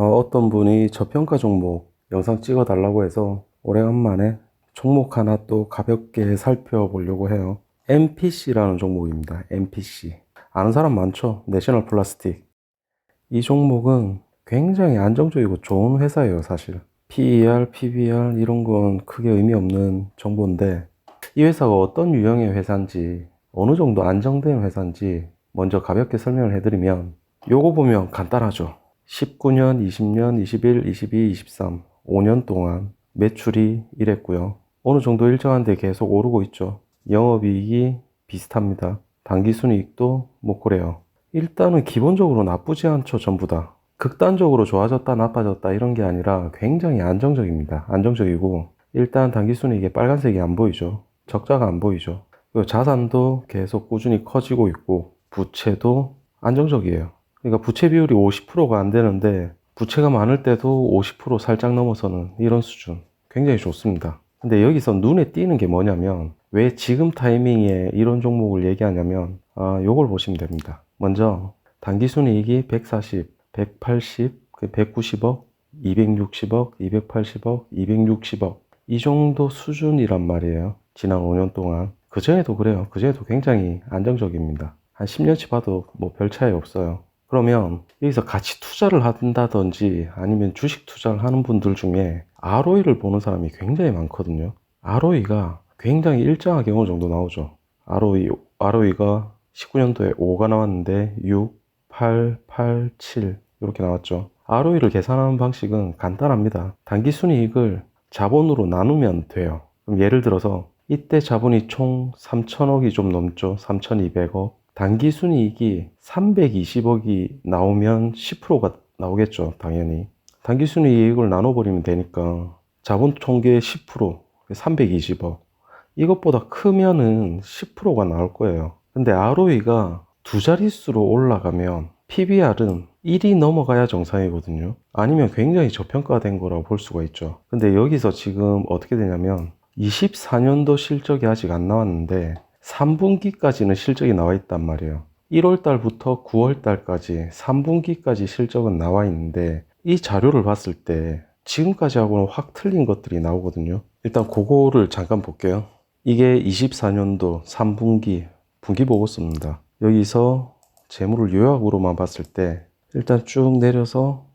어떤 분이 저평가 종목 영상 찍어 달라고 해서 오래간만에 종목 하나 또 가볍게 살펴보려고 해요. MPC라는 종목입니다. MPC. 아는 사람 많죠? 내셔널 플라스틱. 이 종목은 굉장히 안정적이고 좋은 회사예요, 사실. PER, PBR 이런 건 크게 의미 없는 정보인데 이 회사가 어떤 유형의 회사인지 어느 정도 안정된 회사인지 먼저 가볍게 설명을 해드리면 요거 보면 간단하죠. 19년, 20년, 21, 22, 23, 5년 동안 매출이 이랬고요. 어느 정도 일정한 데 계속 오르고 있죠. 영업이익이 비슷합니다. 당기순이익도 뭐 그래요. 일단은 기본적으로 나쁘지 않죠, 전부 다. 극단적으로 좋아졌다, 나빠졌다 이런 게 아니라 굉장히 안정적입니다. 안정적이고 일단 당기순이익에 빨간색이 안 보이죠. 적자가 안 보이죠. 그리고 자산도 계속 꾸준히 커지고 있고 부채도 안정적이에요. 그러니까 부채 비율이 50%가 안 되는데 부채가 많을 때도 50% 살짝 넘어서는 이런 수준. 굉장히 좋습니다. 근데 여기서 눈에 띄는 게 뭐냐면 왜 지금 타이밍에 이런 종목을 얘기하냐면 요걸 보시면 됩니다. 먼저 당기순이익이 140, 180, 190억, 260억, 280억, 260억 이 정도 수준이란 말이에요. 지난 5년 동안. 그전에도 그래요. 그전에도 굉장히 안정적입니다. 한 10년치 봐도 뭐 별 차이 없어요. 그러면 여기서 같이 투자를 한다든지 아니면 주식 투자를 하는 분들 중에 ROE를 보는 사람이 굉장히 많거든요. ROE가 굉장히 일정하게 어느 정도 나오죠. ROE가 19년도에 5가 나왔는데 6, 8, 8, 7 이렇게 나왔죠. ROE를 계산하는 방식은 간단합니다. 당기순이익을 자본으로 나누면 돼요. 그럼 예를 들어서 이때 자본이 총 3천억이 좀 넘죠. 3,200억. 당기순이익이 320억이 나오면 10%가 나오겠죠. 당연히. 당기순이익을 나눠버리면 되니까 자본 총계의 10%, 320억. 이것보다 크면은 10%가 나올 거예요. 근데 ROE가 두 자릿수로 올라가면 PBR은 1이 넘어가야 정상이거든요. 아니면 굉장히 저평가된 거라고 볼 수가 있죠. 근데 여기서 지금 어떻게 되냐면 24년도 실적이 아직 안 나왔는데 3분기까지는 실적이 나와 있단 말이에요. 1월 달부터 9월 달까지 3분기까지 실적은 나와 있는데 이 자료를 봤을 때 지금까지하고는 확 틀린 것들이 나오거든요. 일단 그거를 잠깐 볼게요. 이게 24년도 3분기 분기보고서입니다. 여기서 재물을 요약으로만 봤을 때 일단 쭉 내려서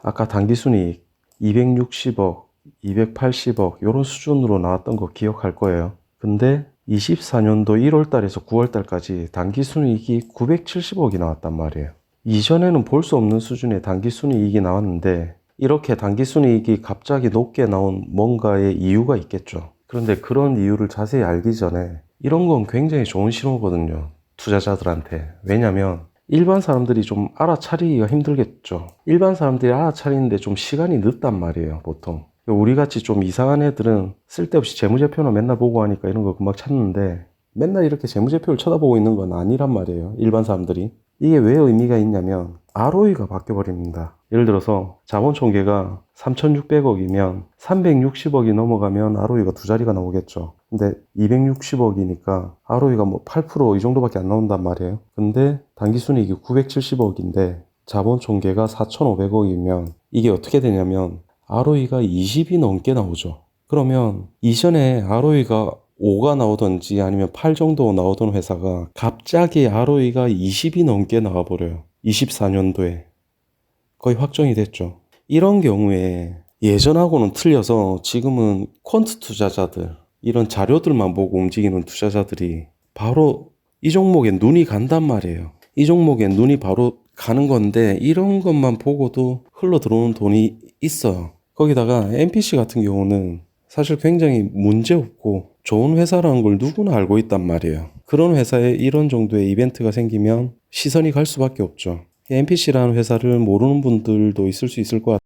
아까 당기순이익 260억, 280억 이런 수준으로 나왔던 거 기억할 거예요. 근데 24년도 1월 달에서 9월 달까지 당기순이익이 970억이 나왔단 말이에요. 이전에는 볼 수 없는 수준의 당기순이익이 나왔는데 이렇게 당기순이익이 갑자기 높게 나온 뭔가의 이유가 있겠죠. 그런데 그런 이유를 자세히 알기 전에 이런 건 굉장히 좋은 신호거든요. 투자자들한테. 왜냐면 일반 사람들이 좀 알아차리기가 힘들겠죠. 일반 사람들이 알아차리는데 좀 시간이 늦단 말이에요, 보통. 우리같이 좀 이상한 애들은 쓸데없이 재무제표나 맨날 보고 하니까 이런 거 금방 찾는데 맨날 이렇게 재무제표를 쳐다보고 있는 건 아니란 말이에요, 일반 사람들이. 이게 왜 의미가 있냐면 ROE가 바뀌어버립니다. 예를 들어서 자본총계가 3,600억이면 360억이 넘어가면 ROE가 두 자리가 나오겠죠. 근데 260억이니까 ROE가 뭐 8%이 정도밖에 안 나온단 말이에요. 근데 당기순이익이 970억인데 자본총계가 4,500억이면 이게 어떻게 되냐면 ROE가 20이 넘게 나오죠. 그러면 이전에 ROE가 5가 나오던지 아니면 8 정도 나오던 회사가 갑자기 ROE가 20이 넘게 나와버려요. 24년도에. 거의 확정이 됐죠. 이런 경우에 예전하고는 틀려서 지금은 퀀트 투자자들, 이런 자료들만 보고 움직이는 투자자들이 바로 이 종목에 눈이 간단 말이에요. 이 종목에 눈이 바로 가는 건데 이런 것만 보고도 흘러 들어오는 돈이 있어요. 거기다가 MPC 같은 경우는 사실 굉장히 문제없고 좋은 회사라는 걸 누구나 알고 있단 말이에요. 그런 회사에 이런 정도의 이벤트가 생기면 시선이 갈 수밖에 없죠. MPC라는 회사를 모르는 분들도 있을 수 있을 것 같아요.